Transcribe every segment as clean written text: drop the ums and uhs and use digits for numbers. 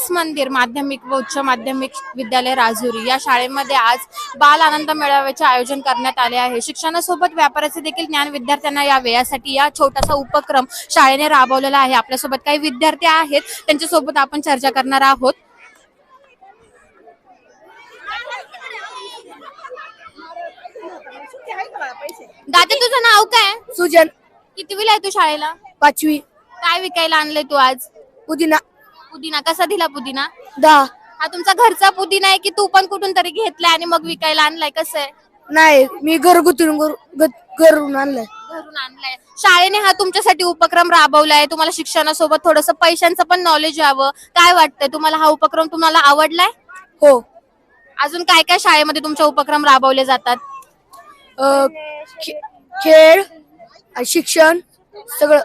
विलास मंदिर माध्यमिक व उच्च माध्यमिक विद्यालय राजुरी या शाळेमध्ये आज बाल आनंद मेळाव्याचे आयोजन करण्यात आले आहे। शिक्षणासोबत व्यापाराचे देखील ज्ञान विद्यार्थ्यांना यावे यासाठी या छोटासा उपक्रम शाळेने राबवलेला आहे। आपल्यासोबत काही विद्यार्थी आहेत, त्यांच्यासोबत आपण चर्चा करणार आहोत। दादा, तुझं नाव काय? सुजन, कितवीला आहे तू शाळेला? 5वी। काय विकायला आणलंय तू आज? पुदिना पुदिना कसा दिला पुदिना? 10। हा तुमचा घरचा पुदिना आहे की तू पण कुठून तरी घेतलाय आणि मग विकायला आणलाय? कसं आहे? नाही, मी घरून आणलंय। घरून आणलाय। शाळेने हा तुमच्यासाठी उपक्रम राबवलाय, तुम्हाला शिक्षणासोबत थोडंसं पैशांचं पण नॉलेज यावं। काय वाटतंय तुम्हाला, हा उपक्रम तुम्हाला आवडलाय? हो। अजून काय काय शाळेमध्ये तुमचे उपक्रम राबवले जातात? खेळ, शिक्षण सगळं।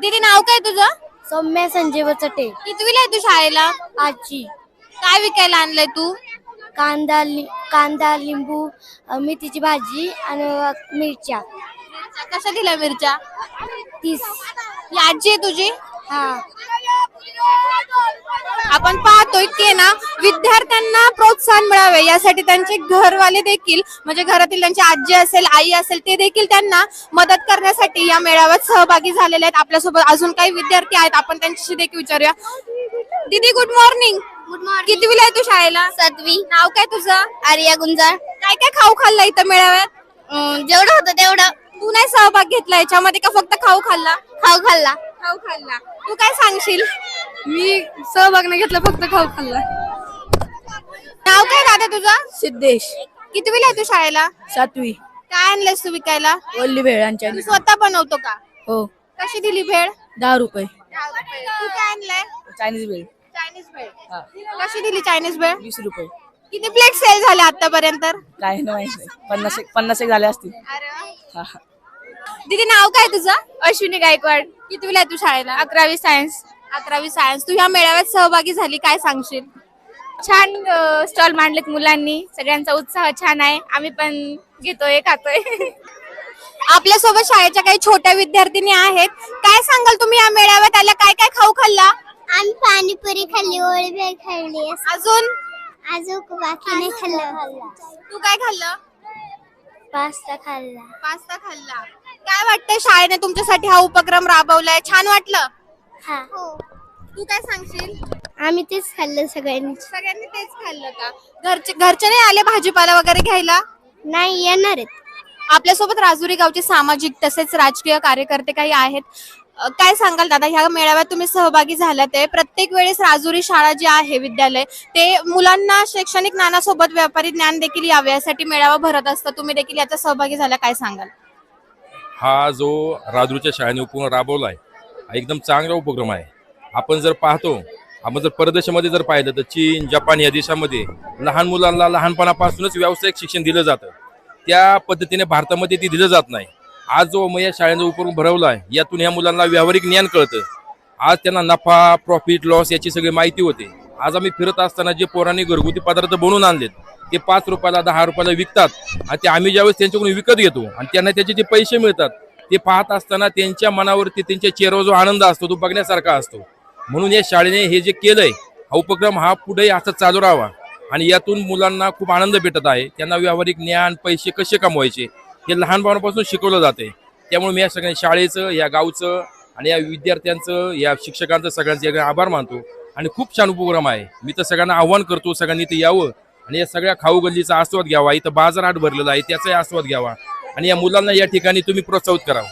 दीदी, नाव काय तुझं? सौम्या संजय वचटे। कितवीला आहे तू शाळेला? 5वी। काय विकायला आणलंय तू? कांदा, लिंबू, मेथीची भाजी आणि मिरच्या। कशा दिल्या मिरच्या? 30। ही आजी आहे तुझी? हा। आपण पाहतोय की ना, विद्यार्थ्यांना प्रोत्साहन मिळावे यासाठी त्यांचे घरवाले देखील, म्हणजे घरातील त्यांची आजी असेल, आई असेल, ते देखील त्यांना मदत करण्यासाठी या मेळाव्यात सहभागी झालेले आहेत। आपल्यासोबत अजून काही विद्यार्थी आहेत, आपण त्यांच्याशी देखील विचारूया। दीदी, गुड मॉर्निंग। Good morning. कितवीला आहे तू शाळेला? 7वी। नाव काय तुझं? आर्या गुंजाळ। काय काय खाऊ खाल्ला इथं मेळाव्यात? जेवढं होतं तेवढं। तू नाही सहभाग घेतला याच्यामध्ये का फक्त खाऊ खाल्ला? खाऊ खाल्ला। खाऊ खाल्ला। तू काय सांगशील? मी सहभाग नाही घेतला, फक्त खाऊ खाल्ला। नाव काय दादा तुझं? सिद्धेश। कितवीला आहे तू शाळेला? 7वी। काय आणलंयस तू विकायला? वल्ली भेळ यांच्या। तू स्वतः बनवतो का? हो। कशी दिली भेळ? 10 रुपये। तू काय आणलंय? चायनीज भेळ। चायनीज भेळ। कशी दिली चायनीज भेळ? 20 रुपये। किती प्लेट सेल झाले आतापर्यंत? काय नाही, 50 एक झाले असतील। दीदी, नाव काय तुझं? अश्विनी गायकवाड। कितवीला आहे तू शाळेला? 11वी सायन्स। 11वी सायन्स। तू ह्या मेळाव्यात सहभागी झाली, काय सांगशील? छान स्टॉल मांडलेत मुलांनी, सगळ्यांचा उत्साह छान आहे, आम्ही पण घेतोय, खातोय। आपल्यासोबत शाळेच्या काही छोट्या विद्यार्थिनी आहेत, काय सांगाल तुम्ही या मेळाव्यात आल्या, काय काय खाऊ खाल्ला? आम्ही पाणीपुरी खाल्ली, ओळी भेळ खाल्ली, अजून बाकी नाही खाल्लं। तू काय खाल्लं? पास्ता खाल्ला। पास्ता खाल्ला। काय वाटतंय, शाळेने तुमच्यासाठी हा उपक्रम राबवलाय, छान वाटलं? हा। तू काय सांगशील? आम्ही तेच खाल्लं सगळ्यांनी। सगळ्यांनी तेच खाल्लं का? घरचे नाही आले भाजीपाला वगैरे घ्यायला? नाही, येणार आहेत। आपल्यासोबत राजुरी गावचे सामाजिक तसेच राजकीय कार्यकर्ते काही आहेत। काय सांगाल दादा, ह्या मेळाव्यात तुम्ही सहभागी झालात आहे, प्रत्येक वेळेस राजुरी शाळा जी आहे विद्यालय, ते मुलांना शैक्षणिक ज्ञानासोबत व्यापारी ज्ञान देखील यावे यासाठी मेळावा भरत असतं, तुम्ही देखील याचा सहभागी झाला, काय सांगाल? हा जो राजुरीच्या शाळेने उपक्रम राबवला आहे, हा एकदम चांगला उपक्रम आहे। आपण जर पाहतो, आपण जर परदेशामध्ये जर पाहिलं तर चीन, जपान या देशामध्ये लहान मुलांना लहानपणापासूनच व्यावसायिक शिक्षण दिलं जातं, त्या पद्धतीने भारतामध्ये ते दिलं जात नाही। आज जो या शाळेचा उपक्रम भरवला आहे, यातून ह्या मुलांना व्यावहारिक ज्ञान कळतं। आज त्यांना नफा, प्रॉफिट, लॉस याची सगळी माहिती होते। आज आम्ही फिरत असताना जे पोरांनी घरगुती पदार्थ बनवून आणलेत, ते 5 रुपयाला 10 रुपयाला विकतात, आणि ते आम्ही ज्यावेळेस त्यांच्याकडून विकत घेतो आणि त्यांना त्याचे जे पैसे मिळतात, ते पाहत असताना त्यांच्या मनावरती, त्यांच्या चेहऱ्यावर जो आनंद असतो, तो बघण्यासारखा असतो। म्हणून या शाळेने हे जे केलंय, हा उपक्रम हा पुढे असा चालू राहावा, आणि यातून मुलांना खूप आनंद भेटत आहे। त्यांना व्यावहारिक ज्ञान, पैसे कसे कमवायचे हे लहानपणापासून शिकवलं जाते। त्यामुळे मी या सगळ्या शाळेचं, या गावचं आणि या विद्यार्थ्यांचं, या शिक्षकांचं सगळ्यांचे आभार मानतो, आणि खूप छान उपक्रम आहे। मी तर सगळ्यांना आव्हान करतो, सगळ्यांनी इथं यावं आणि या सगळ्या खाऊ गल्लीचा आस्वाद घ्यावा। इथं बाजारहाट भरलेला आहे, त्याचाही आस्वाद घ्यावा, आणि या मुलांना या ठिकाणी तुम्ही प्रोत्साहित करावं।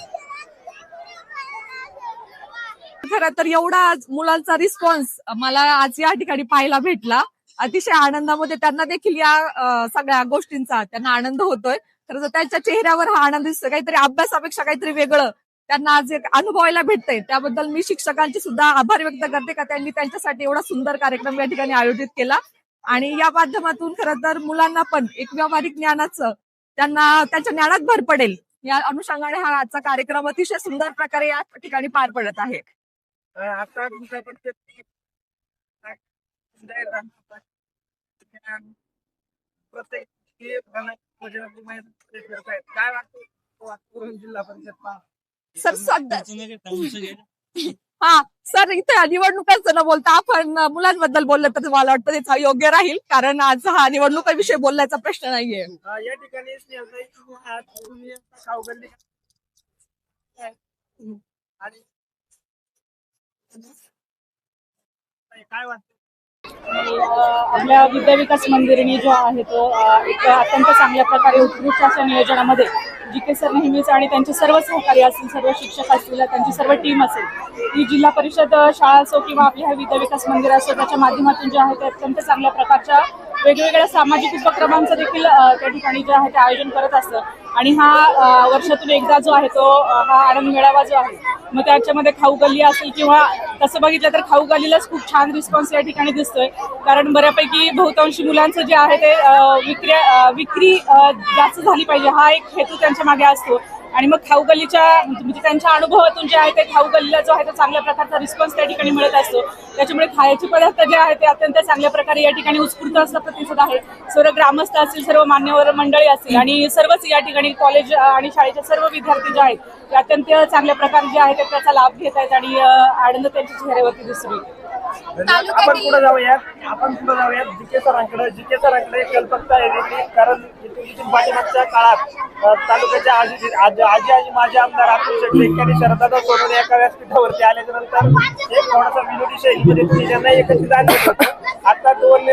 खरं तर एवढा आज मुलांचा रिस्पॉन्स मला आज या ठिकाणी पाहायला भेटला, अतिशय आनंदामध्ये त्यांना देखील या सगळ्या गोष्टींचा त्यांना आनंद होतोय। खरं तर त्यांच्या चेहऱ्यावर हा आनंद दिसतोय, काहीतरी अभ्यासापेक्षा काहीतरी वेगळं त्यांना आज एक अनुभवायला भेटतंय। त्याबद्दल मी शिक्षकांचे सुद्धा आभार व्यक्त करते का त्यांनी त्यांच्यासाठी एवढा सुंदर कार्यक्रम या ठिकाणी आयोजित केला, आणि या माध्यमातून खरं तर मुलांना पण एक व्यावहारिक ज्ञानाचं, त्यांना त्यांच्या ज्ञानात भर पडेल या अनुषंगाने हा आजचा कार्यक्रम अतिशय सुंदर प्रकारे या ठिकाणी पार पडत आहे। सर, हा सर, इथे निवडणुकांचं न बोलता आपण मुलांबद्दल बोललं तर मला वाटतं ते योग्य राहील, कारण आज हा निवडणुकाविषयी बोलण्याचा प्रश्न नाहीये. या ठिकाणी खाऊगल्ली आणि काय वाटतं आपल्या विद्याविकास मंदिरनी जो आहे तो एक अत्यंत चांगल्या प्रकारे उत्कृष्ट अशा नियोजनामध्ये जी.के. सर नेहमीच आणि त्यांचे सर्व सहकारी असतील, सर्व शिक्षक असतील, त्यांची सर्व टीम असेल, ती जिल्हा परिषद शाळा असो किंवा आपल्या ह्या विद्याविकास मंदिर असो, त्याच्या माध्यमातून जे आहे ते अत्यंत चांगल्या प्रकारच्या वेगवेगळ्या सामाजिक उपक्रमांचं देखील त्या ठिकाणी जे आहे ते आयोजन करत असतं. आणि हा वर्षातून एकदा जो आहे तो हा आनंद मेळावा जो आहे, मग त्याच्यामध्ये खाऊ गल्ली असेल किंवा तसं बघितलं तर खाऊ गल्लीलाच खूप छान रिस्पॉन्स या ठिकाणी दिसतोय, कारण बऱ्यापैकी बहुतांशी मुलांचं जे आहे ते विक्री जास्त झाली पाहिजे हा एक हेतू त्यांच्या मागे असतो. आणि मग खाऊ गल्लीच्या म्हणजे त्यांच्या अनुभवातून जे आहे ते खाऊ गल्लीला जो आहे तो चांगल्या प्रकारचा रिस्पॉन्स त्या ठिकाणी मिळत असतो. त्याच्यामुळे खायचे पदार्थ जे आहे ते अत्यंत चांगल्या प्रकारे या ठिकाणी उत्स्फूर्त असा प्रतिसाद आहे. सर्व ग्रामस्थ असतील, सर्व मान्यवर मंडळी असतील आणि सर्वच या ठिकाणी कॉलेज आणि शाळेचे सर्व विद्यार्थी जे आहेत ते अत्यंत चांगल्या प्रकारे जे आहे ते त्याचा लाभ घेत आहेत आणि आनंद त्यांच्या चेहऱ्यावरती दिसतो. आपण पुढे जाऊयात जी.के. सरांकडे कल्पकता आहे, कारण इथून पाठीमागच्या काळात तालुक्याच्या आजी माझे आमदार अतुल शेट्टी यांनी शरददादा सोनवणे एका व्यासपीठावरती आल्याच्या नंतर एक थोडासा विनोदी शैलीमध्ये त्यांना एकत्रित आणलं होतं. आता दोन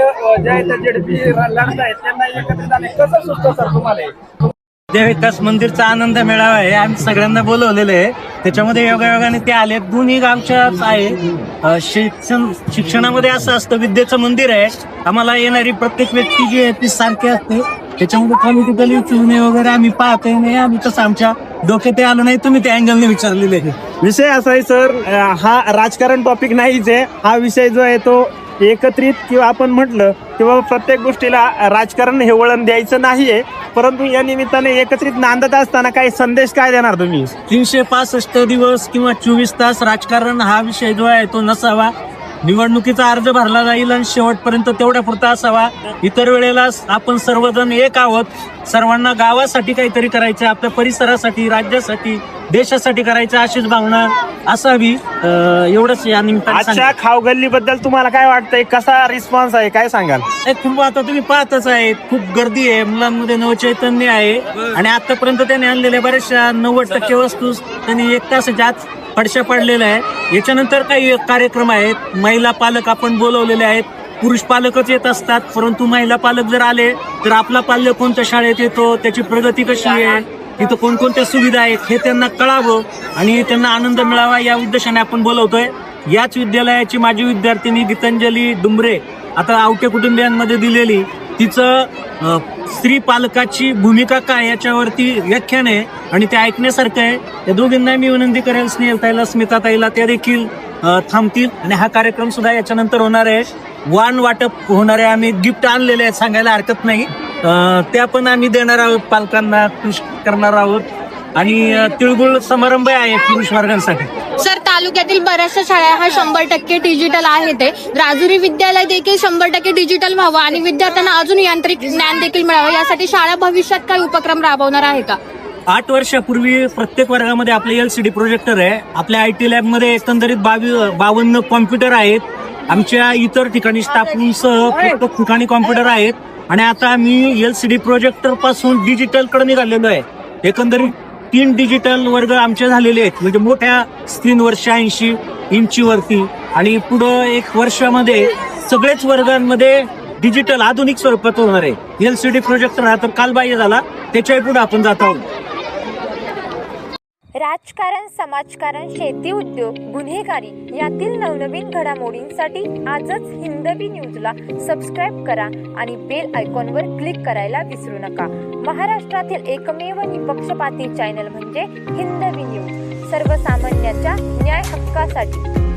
ज्या आहेत जेडपी लढत आहेत त्यांना एकत्रित आले, कसं सुचतं सर तुम्हाला? विद्याविकास मंदिरचा आनंद मेळावा आहे, आम्ही सगळ्यांना बोलवलेलं आहे. त्याच्यामध्ये योगायोगाने ते आले. दोन्ही गावच्याच आहे. शिक्षणामध्ये असं असतं, विद्येचं मंदिर आहे. आम्हाला येणारी प्रत्येक व्यक्ती जी आहे ती सारखी असते. त्याच्यामध्ये पॉलिटिकली चुने वगैरे आम्ही पाहतही नाही. आम्ही तसं आमच्या डोक्यात आलं नाही. तुम्ही त्या अँगलने विचारलेले आहे. विषय असा आहे सर, हा राजकारण टॉपिक नाहीच आहे. हा विषय जो आहे तो एकत्रित किंवा आपण म्हटलं किंवा प्रत्येक गोष्टीला राजकारण हे वळण द्यायचं नाहीये, परंतु या निमित्ताने एकत्रित नांदत असताना काही संदेश काय देणार तुम्ही? 365 दिवस किंवा 24 तास राजकारण हा विषय जो आहे तो नसावा. निवडणुकीचा अर्ज भरला जाईल आणि शेवटपर्यंत तेवढ्या पुरता असावा. इतर वेळेला आपण सर्वजण एक आहोत. सर्वांना गावासाठी काहीतरी करायचं, आपल्या परिसरासाठी, राज्यासाठी, देशासाठी करायचं अशीच भावना असावी. एवढंच या निमित्ताने. आजच्या खाऊगल्ली बद्दल तुम्हाला काय वाटतंय? कसा रिस्पॉन्स आहे, काय सांगाल? खूप आता तुम्ही पाहतच आहे, खूप गर्दी आहे, मुलांमध्ये नवचैतन्य आहे. आणि आतापर्यंत त्यांनी आणलेल्या बऱ्याचशा 90% वस्तू त्यांनी 1 तासाच्या आत पडशा पडलेल्या आहे. याच्यानंतर काही कार्यक्रम आहेत. महिला पालक आपण बोलवलेले आहेत. पुरुष पालकच येत असतात, परंतु महिला पालक जर आले तर आपला पाल्य कोणत्या शाळेत येतो, त्याची प्रगती कशी आहे, तिथं कोणकोणत्या सुविधा आहेत हे त्यांना कळावं आणि त्यांना आनंद मिळावा या उद्देशाने आपण बोलवतोय. याच विद्यालयाची माजी विद्यार्थिनी गीतांजली डुंबरे आता आवटे कुटुंबियांमध्ये दिलेली तिचं स्त्री पालकाची भूमिका काय याच्यावरती व्याख्यान आहे आणि ते ऐकण्यासारखं आहे. त्या दोघींना मी विनंती करेल, स्नेहलताईला, स्मिताताईला, त्या देखील थांबतील आणि हा कार्यक्रम सुद्धा याच्यानंतर होणार आहे. वाण वाटप होणार आहे. आम्ही गिफ्ट आणलेले आहेत, सांगायला हरकत नाही. त्या पण आम्ही देणार आहोत, पालकांना खुश करणार आहोत. आणि तिळगुळ समारंभ आहे पुरुष वर्गांसाठी. सर, तालुक्यातील बऱ्याचशा शाळा हा 100% डिजिटल आहे. ते राजुरी विद्यालय देखील 100% डिजिटल व्हावं आणि विद्यार्थ्यांना अजून यांत्रिक ज्ञान देखील मिळावं, यासाठी शाळा भविष्यात काही उपक्रम राबवणार आहे का? 8 वर्षापूर्वी प्रत्येक वर्गामध्ये आपले LCD प्रोजेक्टर आहे. आपल्या IT लॅबमध्ये एकंदरीत 52 कॉम्प्युटर आहेत. आमच्या इतर ठिकाणी स्टाफ रूमसह प्रत्येक ठिकाणी कॉम्प्युटर आहेत. आणि आता आम्ही LCD प्रोजेक्टर पासून डिजिटल कडे निघालेलो आहे. एकंदरीत 3 डिजिटल वर्ग आमचे झालेले आहेत, म्हणजे मोठ्या स्क्रीनवर 86 इंचीवरती. आणि पुढं 1 वर्षामध्ये सगळेच वर्गांमध्ये डिजिटल आधुनिक स्वरूपात होणार आहे. LCD प्रोजेक्टर हा तर कालबाह्य झाला, त्याच्याही पुढे आपण जात आहोत. राजकारण, समाजकारण, शेती, उद्योग, गुन्हेगारी यातील नवनवीन घडामोडींसाठी आजच हिंदवी न्यूजला सबस्क्राईब करा आणि बेल आयकॉनवर क्लिक करायला विसरू नका. महाराष्ट्रातील एकमेव निपक्षपाती चॅनल म्हणजे हिंदवी न्यूज, सर्वसामान्यांच्या न्याय हक्कासाठी.